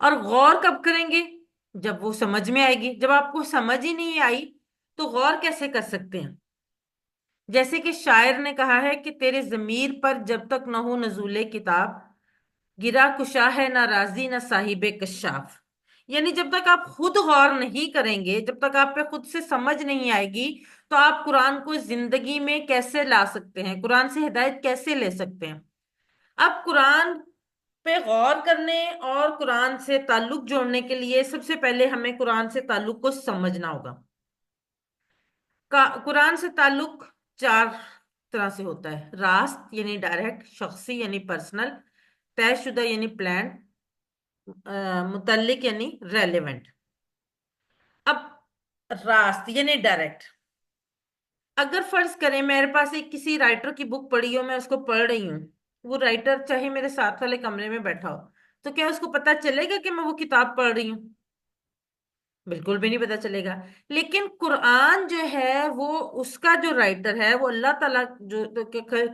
اور غور کب کریں گے؟ جب وہ سمجھ میں آئے گی۔ جب آپ کو سمجھ ہی نہیں آئی تو غور کیسے کر سکتے ہیں؟ جیسے کہ شاعر نے کہا ہے کہ تیرے ضمیر پر جب تک نہ ہو نزول کتاب، گرا کشا ہے نہ راضی نہ صاحب کشاف۔ یعنی جب تک آپ خود غور نہیں کریں گے، جب تک آپ پہ خود سے سمجھ نہیں آئے گی، تو آپ قرآن کو زندگی میں کیسے لا سکتے ہیں؟ قرآن سے ہدایت کیسے لے سکتے ہیں؟ اب قرآن پہ غور کرنے اور قرآن سے تعلق جوڑنے کے لیے سب سے پہلے ہمیں قرآن سے تعلق کو سمجھنا ہوگا۔ قرآن سے تعلق چار طرح سے ہوتا ہے: راست یعنی ڈائریکٹ، شخصی یعنی پرسنل، طے شدہ یعنی پلان، متعلق یعنی ریلیونٹ۔ اب راست یعنی ڈائریکٹ، اگر فرض کریں میرے پاس ایک کسی رائٹر کی بک پڑھی ہو، میں اس کو پڑھ رہی ہوں، وہ رائٹر چاہے میرے ساتھ والے کمرے میں بیٹھا ہو، تو کیا اس کو پتا چلے گا کہ میں وہ کتاب پڑھ رہی ہوں؟ بالکل بھی نہیں پتا چلے گا۔ لیکن قرآن جو ہے وہ، اس کا جو رائٹر ہے وہ اللہ تعالیٰ جو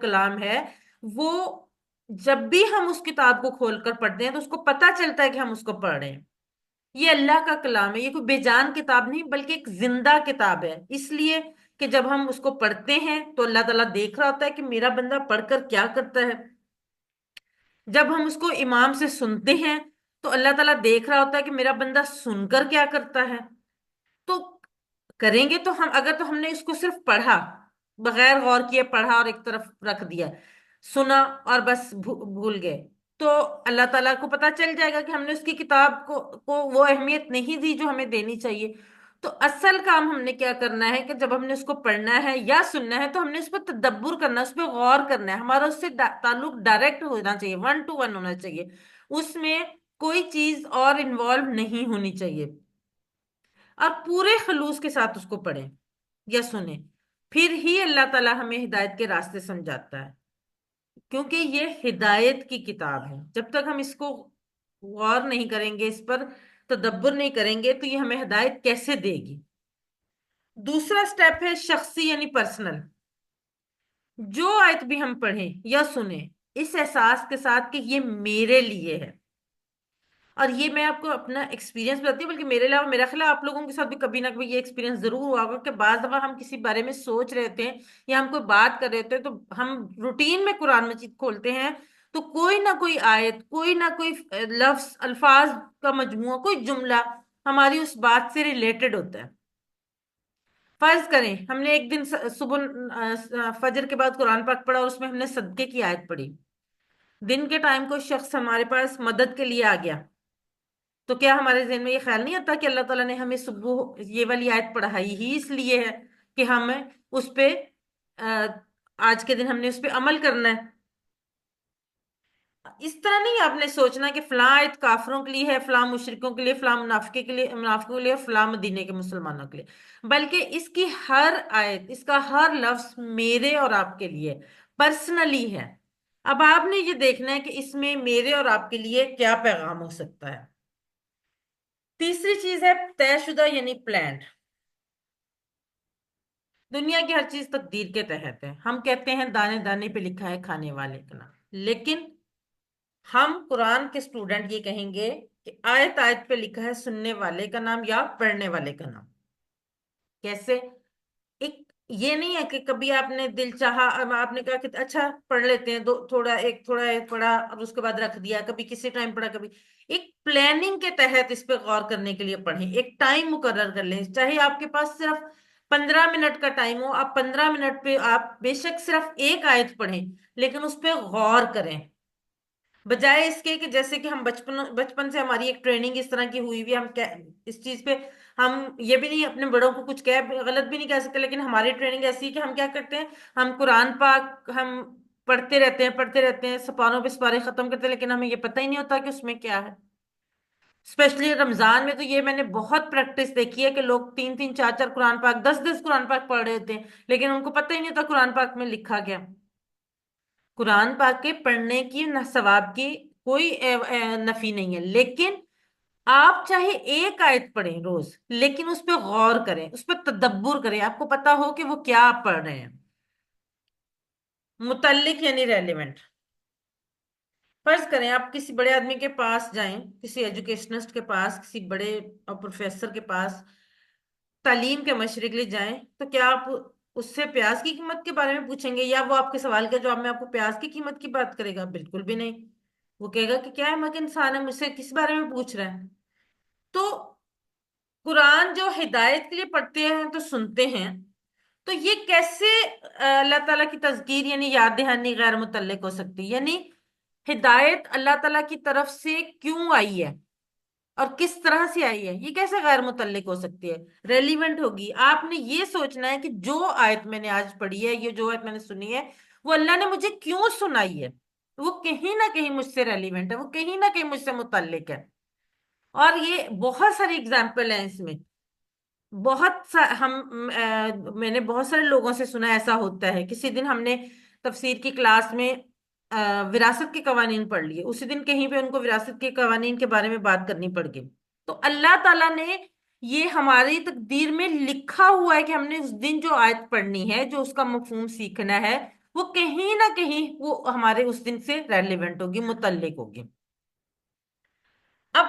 کلام ہے، وہ جب بھی ہم اس کتاب کو کھول کر پڑھتے ہیں تو اس کو پتا چلتا ہے کہ ہم اس کو پڑھ رہے ہیں۔ یہ اللہ کا کلام ہے، یہ کوئی بے جان کتاب نہیں بلکہ ایک زندہ کتاب ہے، اس لیے کہ جب ہم اس کو پڑھتے ہیں تو اللہ تعالیٰ دیکھ رہا ہوتا ہے کہ میرا بندہ پڑھ کر کیا کرتا ہے۔ جب ہم اس کو امام سے سنتے ہیں تو اللہ تعالیٰ دیکھ رہا ہوتا ہے کہ میرا بندہ سن کر کیا کرتا ہے۔ تو کریں گے تو ہم، اگر تو ہم نے اس کو صرف پڑھا، بغیر غور کیے پڑھا اور ایک طرف رکھ دیا، سنا اور بس بھول گئے، تو اللہ تعالیٰ کو پتا چل جائے گا کہ ہم نے اس کی کتاب کو وہ اہمیت نہیں دی جو ہمیں دینی چاہیے۔ تو اصل کام ہم نے کیا کرنا ہے کہ جب ہم نے اس کو پڑھنا ہے یا سننا ہے تو ہم نے اس پر تدبر کرنا ہے، اس پہ غور کرنا ہے، ہمارا اس سے تعلق ڈائریکٹ ہونا چاہیے، ون ٹو ون ہونا چاہیے، اس میں کوئی چیز اور انوالو نہیں ہونی چاہیے، اور پورے خلوص کے ساتھ اس کو پڑھیں یا سنیں۔ پھر ہی اللہ تعالیٰ ہمیں ہدایت کے راستے سمجھاتا ہے، کیونکہ یہ ہدایت کی کتاب ہے۔ جب تک ہم اس کو غور نہیں کریں گے، اس پر تدبر نہیں کریں گے، تو یہ ہمیں ہدایت کیسے دے گی؟ دوسرا سٹیپ ہے شخصی یعنی پرسنل۔ جو آیت بھی ہم پڑھیں یا سنیں، اس احساس کے ساتھ کہ یہ میرے لیے ہے۔ اور یہ میں آپ کو اپنا ایکسپیرینس بتاتی ہوں، بلکہ میرے علاوہ میرا خیال ہے آپ لوگوں کے ساتھ بھی کبھی نہ کبھی یہ ایکسپیرینس ضرور ہوا ہوگا کہ بعض دفعہ ہم کسی بارے میں سوچ رہے ہوتے ہیں یا ہم کوئی بات کر رہے ہوتے ہیں، تو ہم روٹین میں قرآن مجید کھولتے ہیں تو کوئی نہ کوئی آیت، کوئی نہ کوئی لفظ، الفاظ کا مجموعہ، کوئی جملہ ہماری اس بات سے ریلیٹڈ ہوتا ہے۔ فرض کریں ہم نے ایک دن صبح فجر کے بعد قرآن پاک پڑھا اور اس میں ہم نے صدقے کی آیت پڑھی۔ دن کے ٹائم کوئی شخص ہمارے پاس مدد کے لیے آ گیا، تو کیا ہمارے ذہن میں یہ خیال نہیں آتا کہ اللہ تعالیٰ نے ہمیں صبح یہ والی آیت پڑھائی ہی اس لیے ہے کہ ہمیں اس پہ آ، آج کے دن ہم نے اس پہ عمل کرنا ہے؟ اس طرح نہیں آپ نے سوچنا کہ فلاں آیت کافروں کے لیے ہے، فلاں مشرکوں کے لیے، فلاں منافقوں کے لیے، فلاں مدینے کے مسلمانوں کے لیے، بلکہ اس کی ہر آیت، اس کا ہر لفظ میرے اور آپ کے لیے پرسنلی ہے۔ اب آپ نے یہ دیکھنا ہے کہ اس میں میرے اور آپ کے لیے کیا پیغام ہو سکتا ہے۔ تیسری چیز ہے طے شدہ یعنی پلانڈ۔ دنیا کی ہر چیز تقدیر کے تحت ہے۔ ہم کہتے ہیں دانے دانے پہ لکھا ہے کھانے والے کا نام، لیکن ہم قرآن کے اسٹوڈنٹ یہ کہیں گے کہ آیت آیت پہ لکھا ہے سننے والے کا نام یا پڑھنے والے کا نام۔ کیسے؟ ایک یہ نہیں ہے کہ کبھی آپ نے دل چاہا، آپ نے کہا کہ اچھا پڑھ لیتے ہیں، دو تھوڑا ایک پڑھا اور اس کے بعد رکھ دیا، کبھی کسی ٹائم پڑھا، کبھی ایک پلاننگ کے تحت اس پہ غور کرنے کے لیے پڑھیں، ایک ٹائم مقرر کر لیں، چاہے آپ کے پاس صرف 15 منٹ کا ٹائم ہو، آپ 15 منٹ پہ آپ بے شک صرف ایک آیت پڑھیں، لیکن اس پہ غور کریں، بجائے اس کے کہ جیسے کہ ہم بچپن سے ہماری ایک ٹریننگ اس طرح کی ہوئی ہوئی، ہم اس چیز پہ ہم یہ بھی نہیں اپنے بڑوں کو کچھ غلط بھی نہیں کہہ سکتے، لیکن ہماری ٹریننگ ایسی ہے کہ ہم کیا کرتے ہیں، ہم قرآن پاک ہم پڑھتے رہتے ہیں، سپاروں پہ سپارے ختم کرتے ہیں، لیکن ہمیں یہ پتہ ہی نہیں ہوتا کہ اس میں کیا ہے۔ اسپیشلی رمضان میں تو یہ میں نے بہت پریکٹس دیکھی ہے کہ لوگ 3 3 4 4 قرآن پاک، 10 10 قرآن پاک پڑھ رہے ہوتے ہیں، لیکن ان کو پتہ ہی نہیں ہوتا قرآن پاک میں لکھا گیا۔ قرآن پاک کے پڑھنے کی نہ ثواب کی کوئی نفی نہیں ہے، لیکن آپ چاہے ایک آیت پڑھیں روز، لیکن اس پہ غور کریں، اس پہ تدبر کریں، آپ کو پتا ہو کہ وہ کیا آپ پڑھ رہے ہیں۔ متعلق یعنی ریلیونٹ۔ فرض کریں آپ کسی بڑے آدمی کے پاس جائیں، کسی ایجوکیشنسٹ کے پاس، کسی بڑے پروفیسر کے پاس تعلیم کے مشرے کے لیے جائیں، تو کیا آپ اس سے پیاز کی قیمت کے بارے میں پوچھیں گے، یا وہ آپ کے سوال کے جواب میں آپ کو پیاز کی قیمت کی بات کرے گا؟ بالکل بھی نہیں۔ وہ کہے گا کہ کیا ہے، مگر انسان ہے، مجھ سے کس بارے میں پوچھ رہا ہے؟ تو قرآن جو ہدایت کے لیے پڑھتے ہیں تو سنتے ہیں، تو یہ کیسے اللہ تعالیٰ کی تذکیر یعنی یاد دہانی غیر متعلق ہو سکتی؟ یعنی ہدایت اللہ تعالیٰ کی طرف سے کیوں آئی ہے اور کس طرح سے آئی ہے، یہ کیسے غیر متعلق ہو سکتی ہے، ریلیونٹ ہوگی؟ آپ نے یہ سوچنا ہے کہ جو آیت میں نے آج پڑھی ہے، یہ جو آیت میں نے سنی ہے، وہ اللہ نے مجھے کیوں سنائی ہے؟ وہ کہیں نہ کہیں مجھ سے ریلیونٹ ہے، وہ کہیں نہ کہیں مجھ سے متعلق ہے۔ اور یہ بہت ساری اگزامپل ہیں اس میں، بہت سا ہم میں نے بہت سارے لوگوں سے سنا ایسا ہوتا ہے۔ کسی دن ہم نے تفسیر کی کلاس میں وراثت کے قوانین پڑھ لیے، اسی دن کہیں پہ ان کو وراثت کے قوانین کے بارے میں بات کرنی پڑ گئی۔ تو اللہ تعالیٰ نے یہ ہماری تقدیر میں لکھا ہوا ہے کہ ہم نے اس دن جو آیت پڑھنی ہے، جو اس کا مفہوم سیکھنا ہے، وہ کہیں نہ کہیں وہ ہمارے اس دن سے ریلیونٹ ہوگی، متعلق ہوگی۔ اب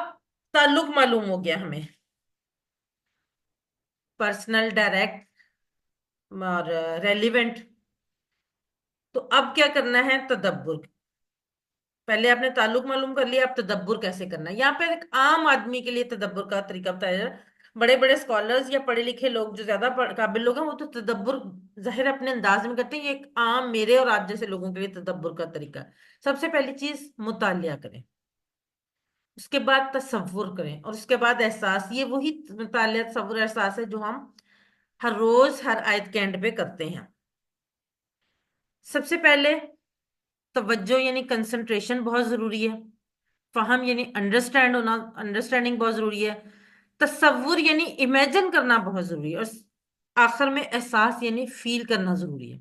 تعلق معلوم ہو گیا ہمیں، پرسنل، ڈائریکٹ اور ریلیونٹ۔ تو اب کیا کرنا ہے؟ تدبر۔ پہلے آپ نے تعلق معلوم کر لیا، اب تدبر کیسے کرنا ہے؟ یہاں پہ ایک عام آدمی کے لیے تدبر کا طریقہ بتایا جا رہا ہے۔ بڑے بڑے اسکالرز یا پڑھے لکھے لوگ جو زیادہ قابل لوگ ہیں، وہ تو تدبر ظاہر اپنے انداز میں کرتے ہیں، یہ ایک عام میرے اور آپ جیسے لوگوں کے لیے تدبر کا طریقہ ہے۔ سب سے پہلی چیز مطالعہ کریں، اس کے بعد تصور کریں، اور اس کے بعد احساس۔ یہ وہی مطالعہ، تصور، احساس ہے جو ہم ہر روز ہر آیت کے اینڈ پہ کرتے ہیں۔ سب سے پہلے توجہ یعنی کنسنٹریشن بہت ضروری ہے، فہم یعنی انڈرسٹینڈ ہونا، انڈرسٹینڈنگ بہت ضروری ہے، تصور یعنی امیجن کرنا بہت ضروری ہے، اور آخر میں احساس یعنی فیل کرنا ضروری ہے۔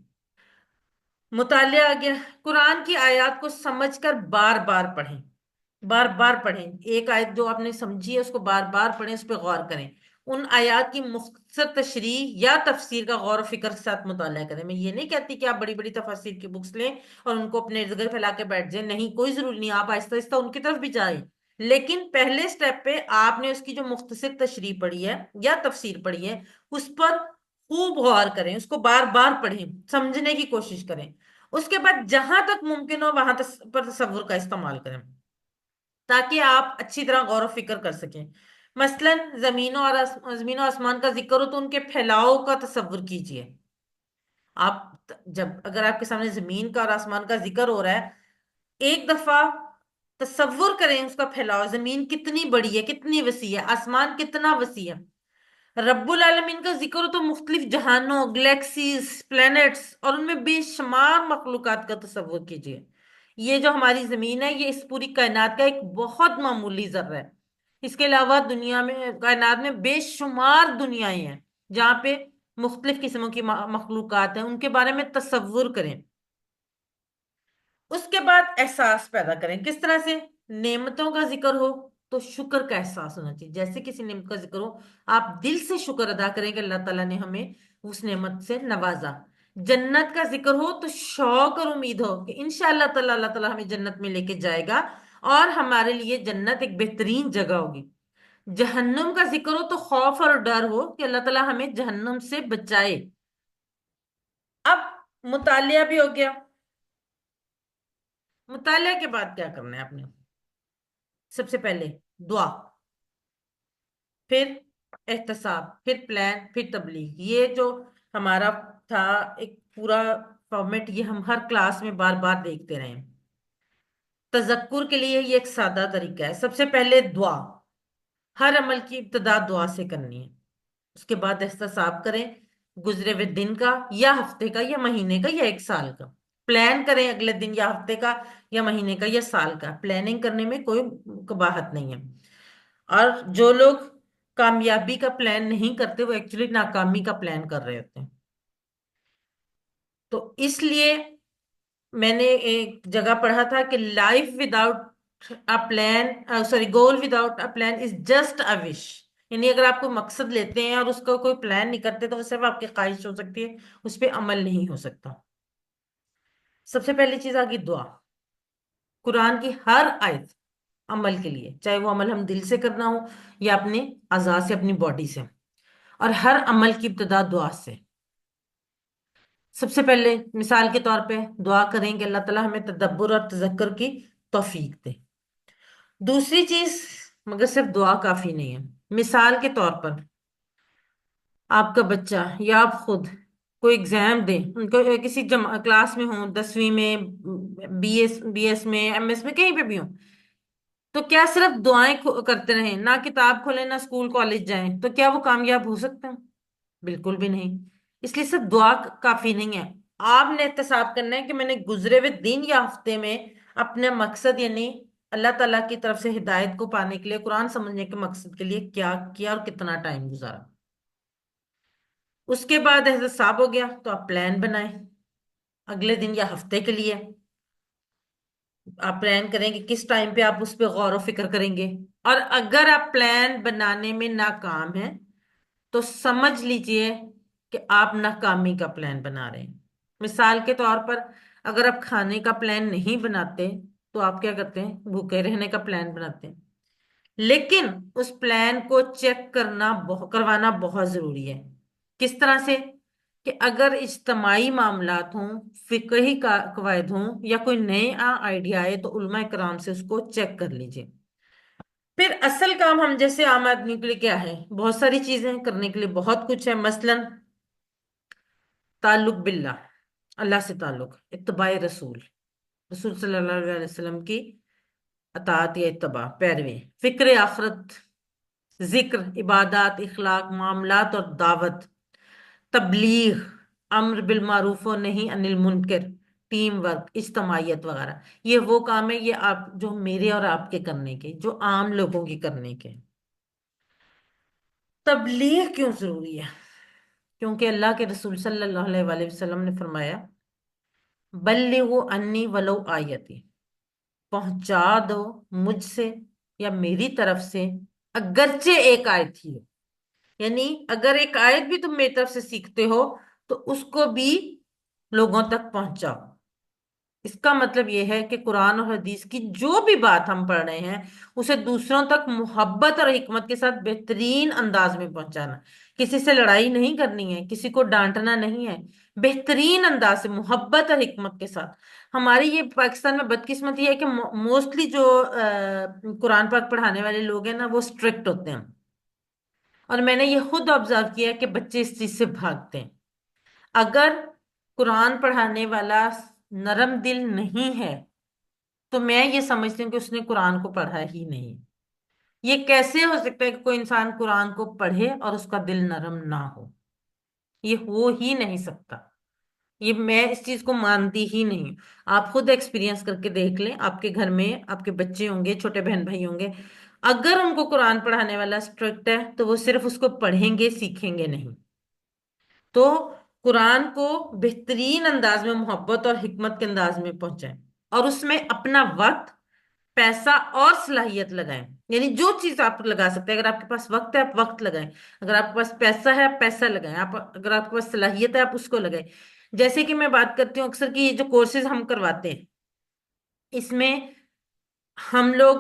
مطالعہ آ گیا، قرآن کی آیات کو سمجھ کر بار بار پڑھیں، بار بار پڑھیں۔ ایک آیت جو آپ نے سمجھی ہے اس کو بار بار پڑھیں، اس پہ غور کریں، ان آیات کی مختصر تشریح یا تفسیر کا غور و فکر کے ساتھ مطالعہ کریں۔ میں یہ نہیں کہتی کہ آپ بڑی بڑی تفاسیر کی بکس لیں اور ان کو اپنے ارد گرد پھیلا کے بیٹھ جائیں، نہیں، کوئی ضروری نہیں، آپ آہستہ آہستہ ان کی طرف بھی جائیں، لیکن پہلے سٹیپ پہ آپ نے اس کی جو مختصر تشریح پڑھی ہے یا تفسیر پڑھی ہے، اس پر خوب غور کریں، اس کو بار بار پڑھیں، سمجھنے کی کوشش کریں۔ اس کے بعد جہاں تک ممکن ہو وہاں پر تصور کا استعمال کریں، تاکہ آپ اچھی طرح غور و فکر کر سکیں۔ مثلا زمین و آسمان کا ذکر ہو تو ان کے پھیلاؤ کا تصور کیجئے۔ آپ جب اگر آپ کے سامنے زمین کا اور آسمان کا ذکر ہو رہا ہے، ایک دفعہ تصور کریں اس کا پھیلاؤ، زمین کتنی بڑی ہے، کتنی وسیع ہے، آسمان کتنا وسیع ہے۔ رب العالمین کا ذکر ہو تو مختلف جہانوں، گلیکسیز، پلینٹس اور ان میں بے شمار مخلوقات کا تصور کیجئے۔ یہ جو ہماری زمین ہے، یہ اس پوری کائنات کا ایک بہت معمولی ذرہ ہے۔ اس کے علاوہ دنیا میں، کائنات میں بے شمار دنیایں ہیں جہاں پہ مختلف قسموں کی مخلوقات ہیں، ان کے بارے میں تصور کریں۔ اس کے بعد احساس پیدا کریں، کس طرح سے؟ نعمتوں کا ذکر ہو تو شکر کا احساس ہونا چاہیے، جیسے کسی نعمت کا ذکر ہو آپ دل سے شکر ادا کریں کہ اللہ تعالیٰ نے ہمیں اس نعمت سے نوازا۔ جنت کا ذکر ہو تو شوق اور امید ہو کہ انشاءاللہ تعالیٰ اللہ تعالیٰ ہمیں جنت میں لے کے جائے گا، اور ہمارے لیے جنت ایک بہترین جگہ ہوگی۔ جہنم کا ذکر ہو تو خوف اور ڈر ہو کہ اللہ تعالیٰ ہمیں جہنم سے بچائے۔ اب مطالعہ بھی ہو گیا، مطالعہ کے بعد کیا کرنا ہے آپ نے؟ سب سے پہلے دعا، پھر احتساب، پھر پلان، پھر تبلیغ۔ یہ جو ہمارا تھا ایک پورا فارمیٹ، یہ ہم ہر کلاس میں بار بار دیکھتے رہے ہیں۔ تذکر کے لیے یہ ایک سادہ طریقہ ہے، سب سے پہلے دعا، ہر عمل کی ابتدا دعا سے کرنی ہے۔ اس کے بعد احتساب کریں، گزرے ہوئے دن کا یا ہفتے کا یا مہینے کا یا ایک سال کا۔ پلان کریں اگلے دن یا ہفتے کا یا مہینے کا یا سال کا، پلاننگ کرنے میں کوئی قباحت نہیں ہے۔ اور جو لوگ کامیابی کا پلان نہیں کرتے، وہ ایکچولی ناکامی کا پلان کر رہے ہوتے ہیں۔ تو اس لیے میں نے ایک جگہ پڑھا تھا کہ life without a plan, goal without a plan is just a wish. یعنی اگر آپ کوئی مقصد لیتے ہیں اور اس کا کوئی پلان نہیں کرتے تو وہ صرف آپ کی خواہش ہو سکتی ہے، اس پہ عمل نہیں ہو سکتا۔ سب سے پہلی چیز آ گئی دعا۔ قرآن کی ہر آیت عمل کے لیے، چاہے وہ عمل ہم دل سے کرنا ہو یا اپنے اعضاء سے، اپنی باڈی سے، اور ہر عمل کی ابتدا دعا سے۔ سب سے پہلے مثال کے طور پہ دعا کریں کہ اللہ تعالیٰ ہمیں تدبر اور تذکر کی توفیق دے۔ دوسری چیز، مگر صرف دعا کافی نہیں ہے، مثال کے طور پر آپ کا بچہ یا آپ خود کوئی ایگزام دیں، ان کو کسی کلاس میں ہوں، 10ویں میں، بی ایس میں، ایم ایس میں، کہیں پہ بھی ہوں، تو کیا صرف دعائیں کرتے رہیں، نہ کتاب کھولیں، نہ اسکول کالج جائیں، تو کیا وہ کامیاب ہو سکتے ہیں؟ بالکل بھی نہیں۔ اس لیے صرف دعا کافی نہیں ہے، آپ نے احتساب کرنا ہے کہ میں نے گزرے ہوئے دن یا ہفتے میں اپنے مقصد، یعنی اللہ تعالیٰ کی طرف سے ہدایت کو پانے کے لیے، قرآن سمجھنے کے مقصد کے لیے کیا کیا اور کتنا ٹائم گزارا۔ اس کے بعد احتساب ہو گیا تو آپ پلان بنائیں اگلے دن یا ہفتے کے لیے۔ آپ پلان کریں کہ کس ٹائم پہ آپ اس پہ غور و فکر کریں گے، اور اگر آپ پلان بنانے میں ناکام ہیں تو سمجھ لیجئے کہ آپ ناکامی کا پلان بنا رہے ہیں۔ مثال کے طور پر اگر آپ کھانے کا پلان نہیں بناتے تو آپ کیا کرتے ہیں؟ بھوکے رہنے کا پلان بناتے ہیں۔ لیکن اس پلان کو چیک کروانا بہت ضروری ہے۔ کس طرح سے؟ کہ اگر اجتماعی معاملات ہوں، فقہی قواعد ہوں، یا کوئی نیا آئیڈیا آئے تو علماء کرام سے اس کو چیک کر لیجئے۔ پھر اصل کام ہم جیسے عام آدمی کے لیے کیا ہے؟ بہت ساری چیزیں کرنے کے لیے بہت کچھ ہے، مثلا تعلق باللہ، اللہ سے تعلق، اتباع رسول، رسول صلی اللہ علیہ وسلم کی اطاعت یا اتباع، پیروی، فکر آخرت، ذکر، عبادات، اخلاق، معاملات اور دعوت، تبلیغ، امر بالمعروف و نہی عن المنکر، ٹیم ورک، اجتماعیت وغیرہ۔ یہ وہ کام ہے، یہ آپ جو میرے اور آپ کے کرنے کے، جو عام لوگوں کے کرنے کے۔ تبلیغ کیوں ضروری ہے؟ کیونکہ اللہ کے رسول صلی اللہ علیہ وآلہ وسلم نے فرمایا، بلغوا انی ولو آیتی، پہنچا دو مجھ سے یا میری طرف سے اگرچہ ایک آیت ہی ہو۔ یعنی اگر ایک آیت بھی تم میری طرف سے سیکھتے ہو تو اس کو بھی لوگوں تک پہنچاؤ۔ اس کا مطلب یہ ہے کہ قرآن اور حدیث کی جو بھی بات ہم پڑھ رہے ہیں اسے دوسروں تک محبت اور حکمت کے ساتھ بہترین انداز میں پہنچانا۔ کسی سے لڑائی نہیں کرنی ہے، کسی کو ڈانٹنا نہیں ہے، بہترین انداز سے محبت اور حکمت کے ساتھ۔ ہماری یہ پاکستان میں بدقسمتی ہے کہ موسٹلی جو قرآن پاک پڑھانے والے لوگ ہیں نا، وہ اسٹرکٹ ہوتے ہیں، اور میں نے یہ خود آبزرو کیا کہ بچے اس چیز سے بھاگتے ہیں۔ اگر قرآن پڑھانے والا نرم دل نہیں ہے تو میں یہ سمجھتی ہوں کہ اس نے قرآن کو پڑھا ہی نہیں۔ یہ کیسے ہو سکتا ہے کہ کوئی انسان قرآن کو پڑھے اور اس کا دل نرم نہ ہو؟ یہ ہو ہی نہیں سکتا، یہ میں اس چیز کو مانتی ہی نہیں ہوں۔ آپ خود ایکسپیرینس کر کے دیکھ لیں، آپ کے گھر میں آپ کے بچے ہوں گے، چھوٹے بہن بھائی ہوں گے، اگر ان کو قرآن پڑھانے والا اسٹرکٹ ہے تو وہ صرف اس کو پڑھیں گے، سیکھیں گے نہیں۔ تو قرآن کو بہترین انداز میں، محبت اور حکمت کے انداز میں پہنچائیں، اور اس میں اپنا وقت، پیسہ اور صلاحیت لگائیں۔ یعنی جو چیز آپ لگا سکتے ہیں، اگر آپ کے پاس وقت ہے آپ وقت لگائیں، اگر آپ کے پاس پیسہ ہے آپ پیسہ لگائیں، اگر آپ کے پاس صلاحیت ہے آپ اس کو لگائیں۔ جیسے کہ میں بات کرتی ہوں اکثر کہ یہ جو کورسز ہم کرواتے ہیں، اس میں ہم لوگ،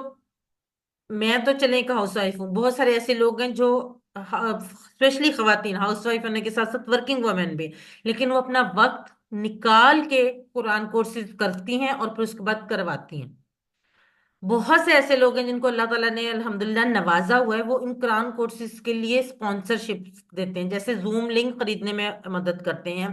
میں تو چلے ایک ہاؤس وائف ہوں، بہت سارے ایسے لوگ ہیں جو اسپیشلی خواتین ہاؤس وائف ہونے کے ساتھ ساتھ ورکنگ وومین بھی، لیکن وہ اپنا وقت نکال کے قرآن کورسز کرتی ہیں اور پھر اس کے بعد کرواتی ہیں۔ بہت سے ایسے لوگ ہیں جن کو اللہ تعالیٰ نے الحمدللہ نوازا ہوا ہے، وہ ان قرآن کورسز کے لیے سپانسرشپ دیتے ہیں، جیسے زوم لنک خریدنے میں مدد کرتے ہیں۔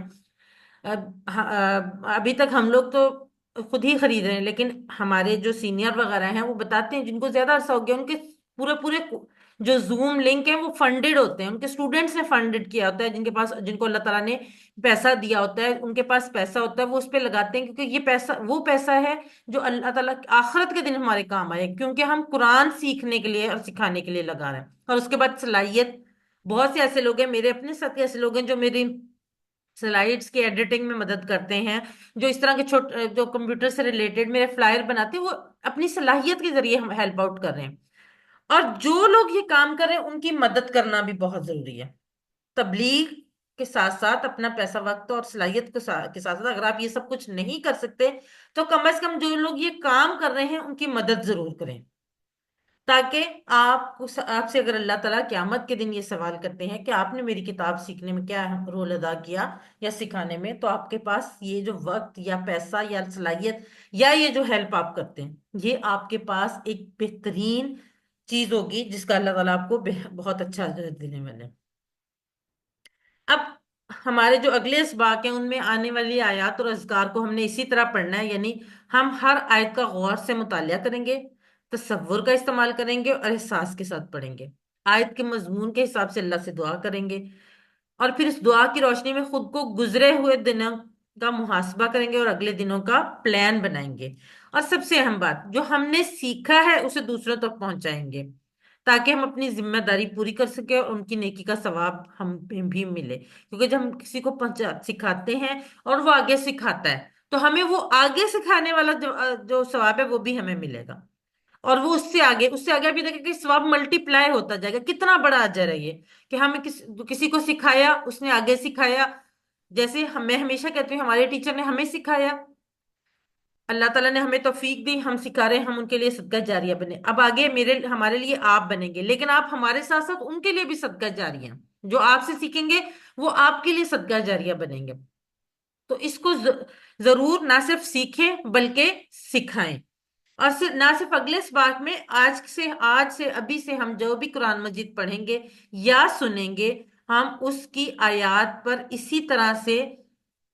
ابھی تک ہم لوگ تو خود ہی خرید رہے ہیں، لیکن ہمارے جو سینئر وغیرہ ہیں وہ بتاتے ہیں، جن کو زیادہ عرصہ ہو گیا، ان کے پورے پورے جو زوم لنک ہیں وہ فنڈڈ ہوتے ہیں، ان کے اسٹوڈنٹس نے فنڈڈ کیا ہوتا ہے، جن کے پاس، جن کو اللہ تعالیٰ نے پیسہ دیا ہوتا ہے، ان کے پاس پیسہ ہوتا ہے، وہ اس پہ لگاتے ہیں، کیونکہ یہ پیسہ وہ پیسہ ہے جو اللہ تعالیٰ آخرت کے دن ہمارے کام آئے، کیونکہ ہم قرآن سیکھنے کے لیے اور سکھانے کے لیے لگا رہے ہیں۔ اور اس کے بعد صلاحیت، بہت سے ایسے لوگ ہیں، میرے اپنے ساتھی ایسے لوگ ہیں جو میری سلائیڈز کی ایڈیٹنگ میں مدد کرتے ہیں، جو اس طرح کے جو کمپیوٹر سے ریلیٹڈ میرے فلائر بناتے ہیں، وہ اپنی صلاحیت کے ذریعے ہم ہیلپ آؤٹ کر رہے ہیں۔ اور جو لوگ یہ کام کر رہے ہیں ان کی مدد کرنا بھی بہت ضروری ہے۔ تبلیغ کے ساتھ ساتھ اپنا پیسہ، وقت اور صلاحیت کے ساتھ ساتھ اگر آپ یہ سب کچھ نہیں کر سکتے تو کم از کم جو لوگ یہ کام کر رہے ہیں ان کی مدد ضرور کریں، تاکہ آپ سے اگر اللہ تعالیٰ قیامت کے دن یہ سوال کرتے ہیں کہ آپ نے میری کتاب سیکھنے میں کیا رول ادا کیا یا سکھانے میں، تو آپ کے پاس یہ جو وقت یا پیسہ یا صلاحیت یا یہ جو ہیلپ آپ کرتے ہیں، یہ آپ کے پاس ایک بہترین چیز ہوگی جس کا اللہ تعالیٰ آپ کو بہت اچھا اجر دینے والے ہیں۔ اب ہمارے جو اگلے اسباق ہیں ان میں آنے والی آیات اور اذکار کو ہم نے اسی طرح پڑھنا ہے، یعنی ہم ہر آیت کا غور سے مطالعہ کریں گے، تصور کا استعمال کریں گے اور احساس کے ساتھ پڑھیں گے، آیت کے مضمون کے حساب سے اللہ سے دعا کریں گے، اور پھر اس دعا کی روشنی میں خود کو گزرے ہوئے دنوں کا محاسبہ کریں گے اور اگلے دنوں کا پلان بنائیں گے، اور سب سے اہم بات، جو ہم نے سیکھا ہے اسے دوسروں تک پہنچائیں گے، تاکہ ہم اپنی ذمہ داری پوری کر سکیں اور ان کی نیکی کا ثواب ہم بھی ملے، کیونکہ جب ہم کسی کو سکھاتے ہیں اور وہ آگے سکھاتا ہے تو ہمیں وہ آگے سکھانے والا جو ثواب ہے وہ بھی ہمیں ملے گا، اور وہ اس سے آگے بھی دیکھیں کہ ثواب ملٹی پلائی ہوتا جائے گا، کتنا بڑا اجر ہے یہ کہ ہمیں کسی کو سکھایا، اس نے آگے سکھایا، جیسے میں ہمیشہ کہتی ہوں ہمارے ٹیچر نے ہمیں سکھایا، اللہ تعالیٰ نے ہمیں توفیق دی، ہم سکھا رہے ہیں، ہم ان کے لیے صدقہ جاریہ بنے، اب آگے ہمارے لیے آپ بنیں گے، لیکن آپ ہمارے ساتھ ساتھ ان کے لیے بھی صدقہ جاریہ ہیں، جو آپ سے سیکھیں گے وہ آپ کے لیے صدقہ جاریہ بنیں گے، تو اس کو ضرور نہ صرف سیکھیں بلکہ سکھائیں، اور نہ صرف اگلے اس بات میں، آج سے ابھی سے ہم جو بھی قرآن مجید پڑھیں گے یا سنیں گے، ہم اس کی آیات پر اسی طرح سے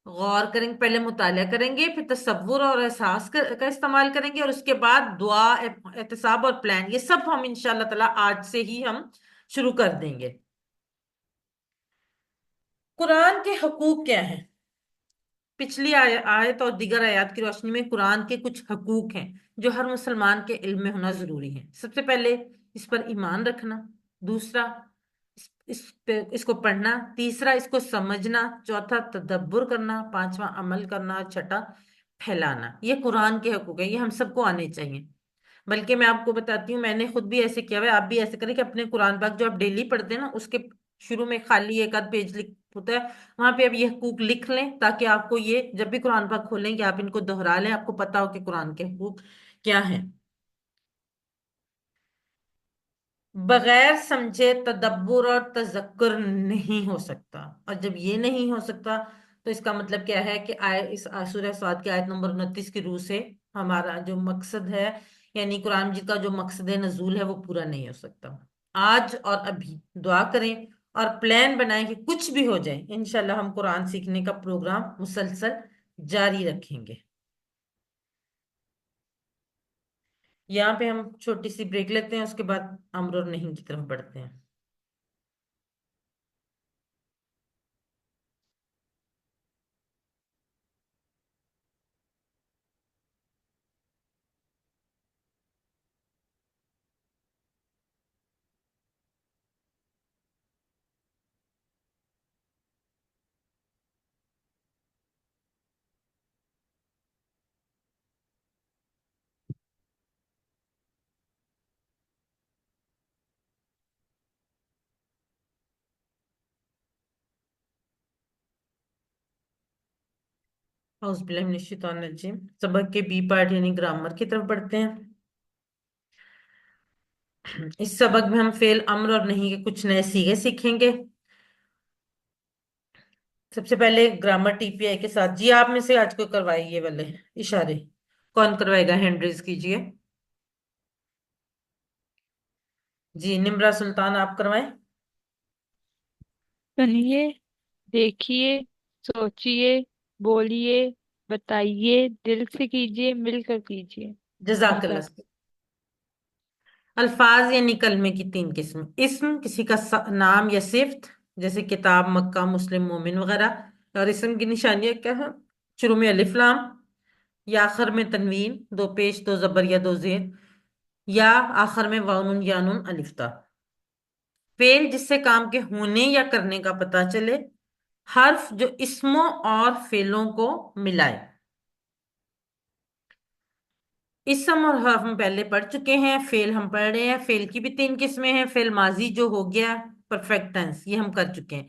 غور کریں گے، پہلے مطالعہ کریں گے، پھر تصور اور احساس کا استعمال کریں گے، اور اس کے بعد دعا، احتساب اور پلان، یہ سب ہم انشاءاللہ تعالی آج سے ہی ہم شروع کر دیں گے۔ قرآن کے حقوق کیا ہیں؟ پچھلی آیت اور دیگر آیات کی روشنی میں قرآن کے کچھ حقوق ہیں جو ہر مسلمان کے علم میں ہونا ضروری ہے۔ سب سے پہلے اس پر ایمان رکھنا، دوسرا اس کو پڑھنا، تیسرا اس کو سمجھنا، چوتھا تدبر کرنا، پانچواں عمل کرنا، چھٹا پھیلانا۔ یہ قرآن کے حقوق ہیں، یہ ہم سب کو آنے چاہیے، بلکہ میں آپ کو بتاتی ہوں میں نے خود بھی ایسے کیا ہوا ہے، آپ بھی ایسے کریں کہ اپنے قرآن پاک جو آپ ڈیلی پڑھتے ہیں نا اس کے شروع میں خالی ایک آدھ پیج ہوتا ہے، وہاں پہ اب یہ حقوق لکھ لیں، تاکہ آپ کو یہ جب بھی قرآن پاک کھولیں کہ آپ ان کو دہرا لیں، آپ کو پتا ہو کہ قرآن کے حقوق کیا ہیں۔ بغیر سمجھے تدبر اور تذکر نہیں ہو سکتا، اور جب یہ نہیں ہو سکتا تو اس کا مطلب کیا ہے کہ اس سورہ سعد کی آیت نمبر 29 کی روح سے ہمارا جو مقصد ہے، یعنی قرآن مجید کا جو مقصد نزول ہے وہ پورا نہیں ہو سکتا۔ آج اور ابھی دعا کریں اور پلان بنائیں کہ کچھ بھی ہو جائے انشاءاللہ ہم قرآن سیکھنے کا پروگرام مسلسل جاری رکھیں گے۔ یہاں پہ ہم چھوٹی سی بریک لیتے ہیں، اس کے بعد امر اور نہیں کی طرف بڑھتے ہیں۔ اعوذ باللہ من الشیطان الرجیم، سبق کے بی پارٹ یعنی گرامر کی طرف بڑھتے ہیں۔ اس سبق میں ہم فعل امر اور نہیں کے کچھ نئے سیغے سیکھیں گے۔ سب سے پہلے گرامر ٹی پی آئی کے ساتھ، جی آپ میں سے آج کو کروائے یہ والے اشارے، کون کروائے گا؟ ہینڈ ریز کیجئے۔ جی نمرہ سلطان آپ کروائیں۔ سنیے، دیکھیے، سوچیے، بولیے، بتائیے، دل سے کیجیے، مل کر کیجیے۔ جزاک اللہ۔ جزاک الفاظ یعنی کلمے کی تین قسم: اسم کسی کا نام یا صفت، جیسے کتاب، مکہ، مسلم، مومن وغیرہ، اور اسم کی نشانیاں کیا ہے؟ شروع میں الف لام، یا آخر میں تنوین، دو پیش، دو زبر یا دو زیر، یا آخر میں واو نون یا نون الف تا۔ فعل جس سے کام کے ہونے یا کرنے کا پتہ چلے، حرف جو اسموں اور فعلوں کو ملائے۔ اسم اور حرف ہم پہلے پڑھ چکے ہیں، فعل ہم پڑھ رہے ہیں، فعل کی بھی تین قسمیں ہیں، فعل ماضی جو ہو گیا پرفیکٹ ٹینس، یہ ہم کر چکے ہیں،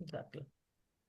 Exactly.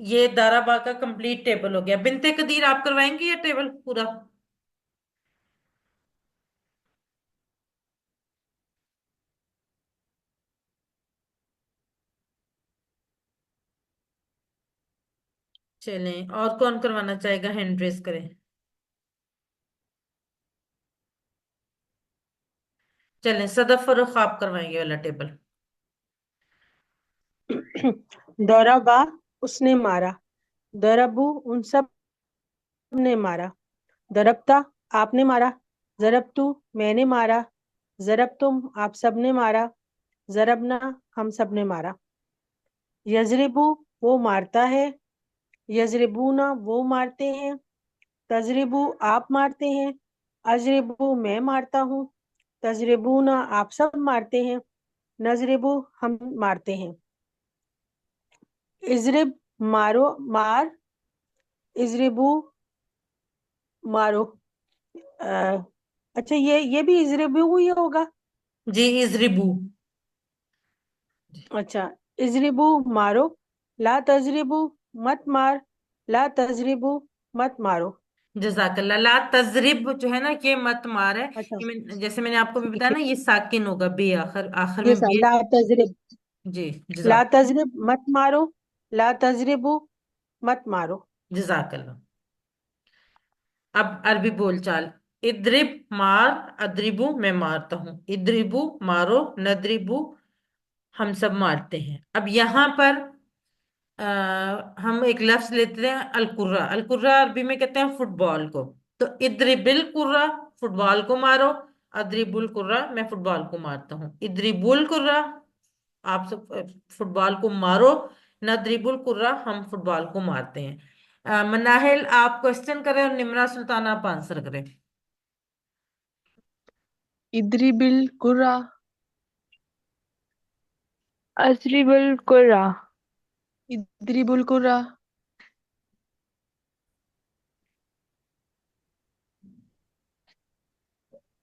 یہ دارابا کا کمپلیٹ ٹیبل ہو گیا. بنتے قدیر آپ کروائیں گے یہ ٹیبل پورا؟ چلیں، اور کون کروانا چاہے گا؟ ہینڈ ریز کریں. چلیں، صدف فروخ آپ کروائیں گے والا ٹیبل. ضربا اس نے مارا، ضربو ان سب نے مارا، ضربتا آپ نے مارا، ضربتو میں نے مارا، ضربتم آپ سب نے مارا، ضربنا ہم سب نے مارا. یضربو وہ مارتا ہے، یضربونا وہ مارتے ہیں، تضربو آپ مارتے ہیں، اضربو میں مارتا ہوں، تضربونا آپ سب مارتے ہیں، نضربو ہم مارتے ہیں. اضرب مارو مار، اضربو مارو. اچھا یہ بھی اضربو ہی ہوگا. جی، ازربو. اچھا، اضربو مارو، لا تضربو مت مار، لا تضربو مت مارو. جزاک اللہ. لا تضرب جو ہے نا، یہ مت مار ہے. اچھا جیسے میں نے آپ کو بھی ٹھیک بتایا نا، ہے، یہ ساکن ہوگا، بے آخر آخر میں یہ بے. لا تضرب، جی، لا جزاک تضرب مت مارو، لا تضربو مت مارو. جزاک اللہ. اب عربی بول چال. ادرب مار، ادربو میں مارتا ہوں، ادربو مارو، ندربو ہم سب مارتے ہیں. اب یہاں پر ہم ایک لفظ لیتے ہیں القرہ. القرہ عربی میں کہتے ہیں فٹ بال کو. تو ادرب القرہ، فٹ بال کو مارو. ادرب القرہ میں فٹ بال کو مارتا ہوں. ادرب القرہ آپ سب فٹ بال کو مارو. ندرب القرہ ہم فٹ بال کو مارتے ہیں. مناہل آپ کوشچن کریں اور نمرا سلطانہ آپ آنسر کریں. اضرب القرى، أضرب الكرة. اضرب القرى.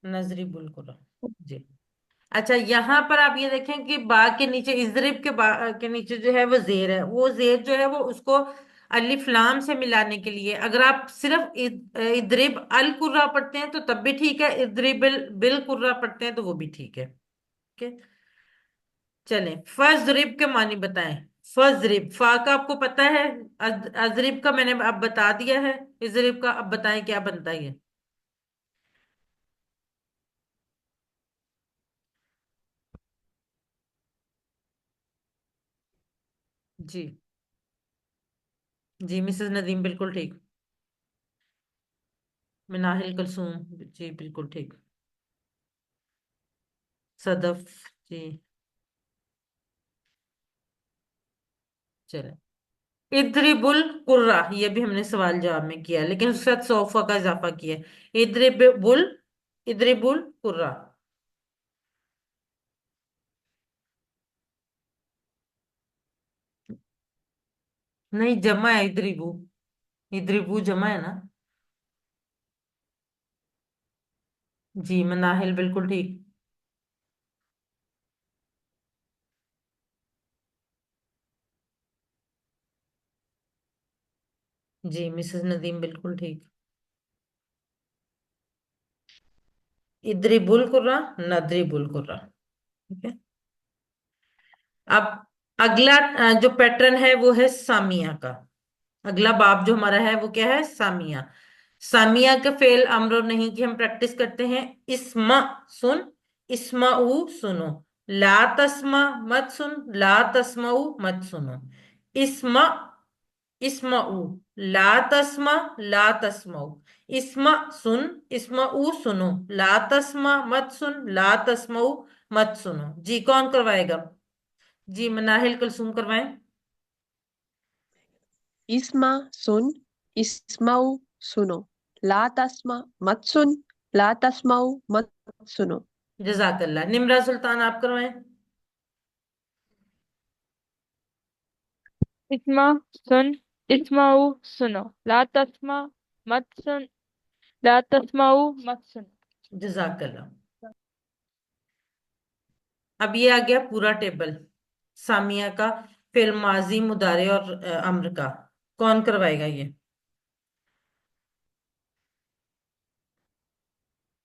نظری القرہ. جی. اچھا، یہاں پر آپ یہ دیکھیں کہ با کے نیچے، اضرب کے با کے نیچے جو ہے وہ زیر ہے. وہ زیر جو ہے وہ اس کو الف لام سے ملانے کے لیے، اگر آپ صرف ادرب القرہ پڑھتے ہیں تو تب بھی ٹھیک ہے، ادرب بالقرہ پڑھتے ہیں تو وہ بھی ٹھیک ہے. ٹھیک ہے. چلیں، فضرب کے معنی بتائیں. فضرب، فا کا آپ کو پتا ہے، اضرب کا میں نے اب بتا دیا ہے، اضرب کا اب بتائیں کیا بنتا ہے یہ. جی جی، مسز ندیم بالکل ٹھیک. مناہل کلثوم جی بالکل ٹھیک. صدف جی. چلیں، ادرب القرہ یہ بھی ہم نے سوال جواب میں کیا، لیکن اس کے ساتھ صوفہ کا اضافہ کیا ہے. ادرب القرہ. نہیں، جمع ہے ادربو. ادربو جمع ہے نا. جی، مناہل بالکل ٹھیک. جی، مسز ندیم بالکل ٹھیک. ادرب القرہ، ندرب القرہ. ٹھیک ہے. اب اگلا جو پیٹرن ہے وہ ہے سامیہ کا. اگلا باب جو ہمارا ہے وہ کیا ہے؟ سامیہ. سامیہ کا فعل امر اور نہیں کی ہم پریکٹس کرتے ہیں. اسما سن، اسما سنو. لا تسما مت سن، لا تسما مت سنو. اسما اسما لا تسما لا تسما. اسما سن، اسما سنو. لا تسما مت سن، لا تسما مت سنو. جی، کون کروائے گا؟ جی، مناہل کلثوم کروائیں. اسما سن، اسماؤ سنو. لا تسمع مت سن، لا تسمعو مت سنو. جزاک اللہ. نمرا سلطان آپ کروائیں. اسمع سن، اسمعوا سنو. لا تسمع مت سن، لا تسمعوا مت سنو. جزاک اللہ. اب یہ آ گیا پورا ٹیبل سامیہ کا. فعل ماضی مضارع اور امر کا؟ کون کروائے گا یہ؟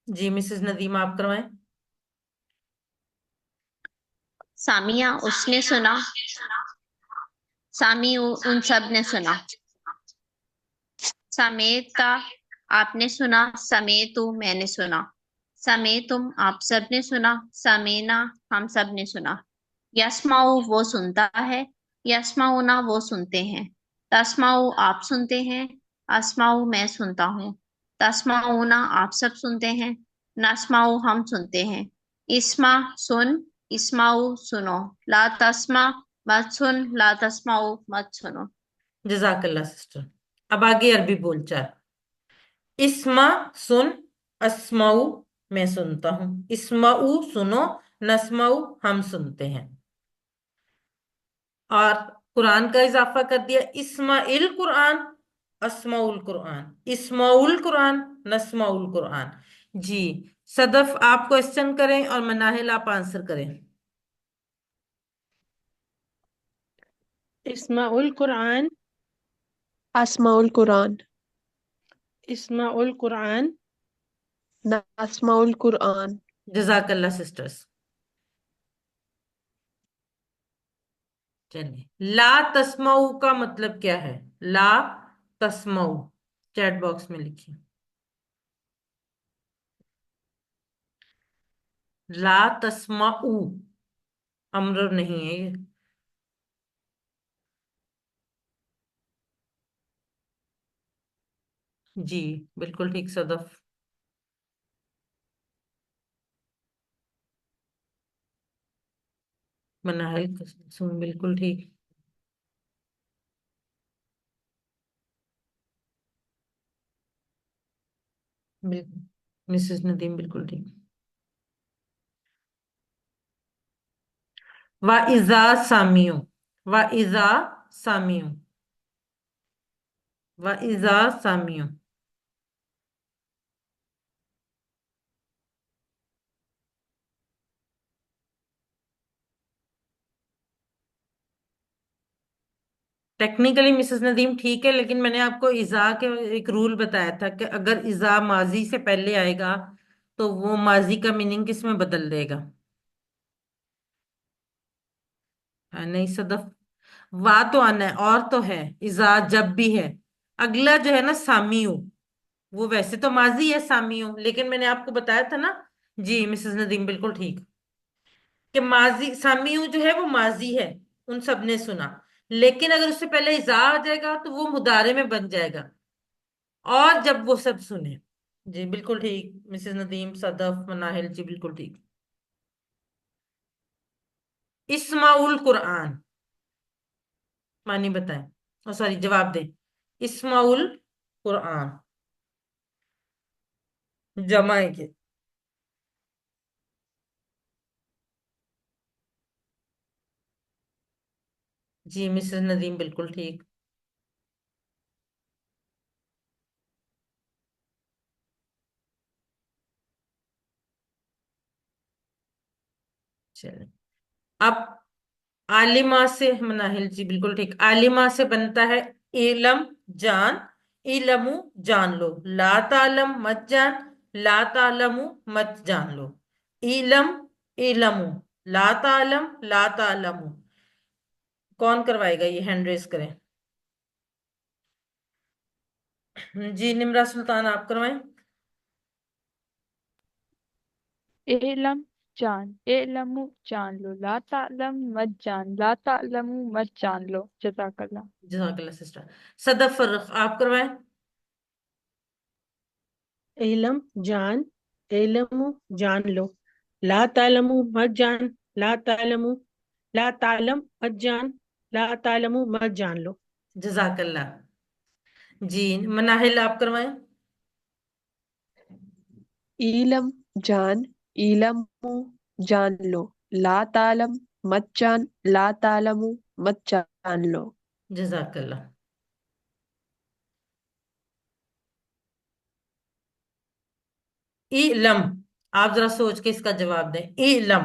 جی مسز ندیم آپ کروائیں۔ سامیہ اس نے سنا، سامی ان سب نے سنا، سمیتا آپ نے سنا، سمیتو میں نے سنا، سمیتم آپ سب نے سنا، سمینا ہم سب نے سنا، یسماؤ وہ سنتا ہے، یسماؤنا وہ سنتے ہیں، تسماؤ آپ سنتے ہیں، اسماؤ میں سنتا ہوں، تسماؤنا آپ سب سنتے ہیں، نسماؤ ہم سنتے ہیں، اسما سن، اسماؤ سنو، لا تسما مت سن، لا تسماؤ مت سنو۔ جزاک اللہ سسٹر۔ اب آگے عربی بول چال۔ اسما سن، اسماؤ میں سنتا ہوں، اسماؤ سنو، نسماؤ ہم سنتے ہیں۔ اور قرآن کا اضافہ کر دیا، اسماء القرآن، اسماء القرآن، اسماء القرآن، نسماء القرآن۔ جی صدف آپ کوشچن کریں اور مناہل آپ آنسر کریں۔ اسماء القرآن، اسماء القرآن، اسماء القرآن، نسماء القرآن۔ جزاک اللہ سسٹرز۔ چلیے، لا تسمعو کا مطلب کیا ہے؟ لا تسمعو چیٹ باکس میں لکھیے۔ لا تسمعو امر نہیں ہے یہ۔ جی بالکل ٹھیک صدف۔ مناہل بالکل ٹھیک۔ بالکل مسز ندیم بالکل ٹھیک۔ وَإِذَا سَمِعُوا، وَإِذَا سَمِعُوا، وَإِذَا سَمِعُوا۔ ٹیکنیکلی مسز ندیم ٹھیک ہے، لیکن میں نے آپ کو اذا کے ایک رول بتایا تھا کہ اگر اذا ماضی سے پہلے آئے گا تو وہ ماضی کا میننگ کس میں بدل دے گا؟ نہیں صدف، وا تو آنا ہے اور تو ہے، اذا جب بھی ہے۔ اگلا جو ہے نا سامیو، وہ ویسے تو ماضی ہے سامیو، لیکن میں نے آپ کو بتایا تھا نا، جی مسز ندیم بالکل ٹھیک، کہ ماضی سامیو جو ہے وہ ماضی ہے، ان سب نے سنا، لیکن اگر اس سے پہلے اذا آ جائے گا تو وہ مضارع میں بن جائے گا، اور جب وہ سب سنے۔ جی بالکل ٹھیک مسز ندیم، صدف، مناہل، جی بالکل ٹھیک۔ اسماء القرآن معنی بتائیں، اور سوری جواب دیں۔ اسماء القرآن جمع ہے کہ؟ جی مسز ندیم بالکل ٹھیک۔ چلیں اب عالمہ سے، مناہل جی بالکل ٹھیک، عالمہ سے بنتا ہے علم جان، علم جان لو، لا تعلم مت جان، لا تعلم مت جان لو، علم علم، لا تعلم لا تعلم۔ کون کروائے گا یہ؟ ہینڈ ریز کریں۔ جی نمرہ سلطان آپ کروائیں۔ علم جان، علم جان لو، لا تعلم مت جان، لا تعلم مت جان لو، جزاک اللہ۔ جزاک اللہ سسٹر۔ صدف فرخ آپ کروائیں۔ علم جان، علم جان لو، لا تعلم مت جان، لا تعلم، لا تعلم مت جان، لا تعلم مت جان لو۔ جزاک اللہ۔ جی مناہل آپ کروائیں۔ علم جان، علم جان لو، لا تعلم مت جان، لا تعلم مت جان لو۔ جزاک اللہ۔ علم، آپ ذرا سوچ کے اس کا جواب دیں، علم۔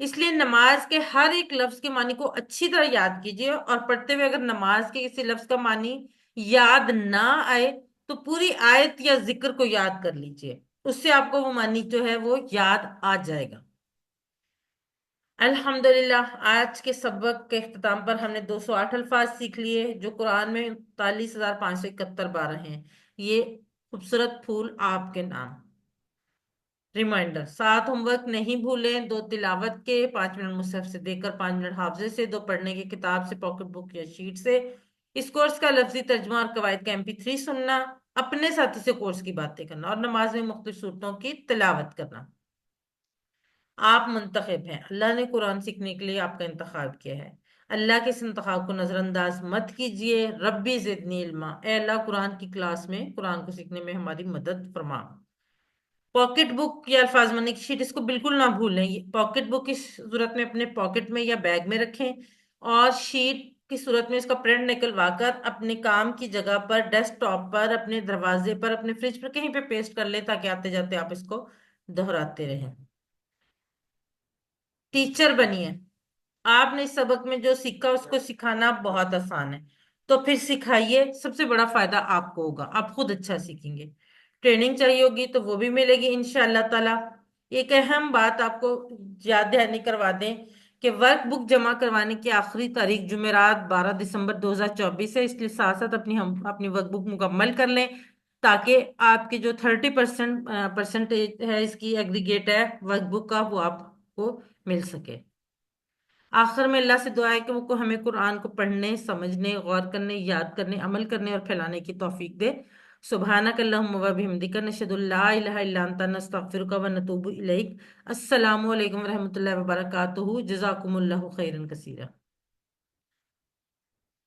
اس لیے نماز کے ہر ایک لفظ کے معنی کو اچھی طرح یاد کیجیے، اور پڑھتے ہوئے اگر نماز کے کسی لفظ کا معنی یاد نہ آئے تو پوری آیت یا ذکر کو یاد کر لیجیے، اس سے آپ کو وہ معنی جو ہے وہ یاد آ جائے گا۔ الحمدللہ، آج کے سبق کے اختتام پر ہم نے 208 الفاظ سیکھ لیے جو قرآن میں 39,571 بار ہیں۔ یہ خوبصورت پھول آپ کے نام۔ ریمائنڈر، 7 ہوم ورک نہیں بھولیں، 2 تلاوت کے، 5 منٹ مصحف سے دیکھ کر، 5 منٹ حافظے سے، 2 پڑھنے کی کتاب سے، پاکٹ بک یا شیٹ سے، اس کورس کا لفظی ترجمہ اور قواعد کا MP3 سننا، اپنے ساتھی سے کورس کی باتیں کرنا، اور نماز میں مختلف صورتوں کی تلاوت کرنا۔ آپ منتخب ہیں، اللہ نے قرآن سیکھنے کے لیے آپ کا انتخاب کیا ہے۔ اللہ کے اس انتخاب کو نظر انداز مت کیجیے۔ ربی زدنی علما، اے اللہ قرآن کی کلاس میں قرآن کو سیکھنے میں ہماری مدد فرما۔ پاکٹ بک یا الفاظ مانی کی شیٹ، اس کو بالکل نہ بھولیں۔ یہ پاکٹ بک اس صورت میں اپنے پاکٹ میں یا بیگ میں رکھیں، اور شیٹ کی صورت میں اس کا پرنٹ نکلوا کر اپنے کام کی جگہ پر، ڈیسک ٹاپ پر، اپنے دروازے پر، اپنے فریج پر کہیں پہ پیسٹ کر لیں تاکہ آتے جاتے آپ اس کو دہراتے رہیں۔ ٹیچر بنیے۔ آپ نے اس سبق میں جو سیکھا اس کو سکھانا بہت آسان ہے، تو پھر سکھائیے، سب سے بڑا فائدہ آپ کو ہوگا، آپ خود اچھا سیکھیں گے۔ ٹریننگ چاہیے ہوگی تو وہ بھی ملے گی انشاءاللہ تعالی۔ ایک اہم بات آپ کو یاد دہانی کروا دیں کہ ورک بک جمع کروانے کی آخری تاریخ جمعرات 12 دسمبر 2024 ہے، اس لیے ساتھ ساتھ اپنی ورک بک مکمل کر لیں تاکہ آپ کی جو 30% پرسنٹیج ہے، اس کی ایگریگیٹ ہے ورک بک کا، وہ آپ کو مل سکے۔ آخر میں اللہ سے دعا ہے کہ وہ ہمیں قرآن کو پڑھنے، سمجھنے، غور کرنے، یاد کرنے، عمل کرنے اور پھیلانے کی توفیق دے۔ سبحانک اللہم و بحمدک، نشہد ان لا الہ الا انت، نستغفرک و نتوب الیک۔ السلام علیکم ورحمۃ اللہ وبرکاتہ۔ جزاکم اللہ خیرا کثیرا۔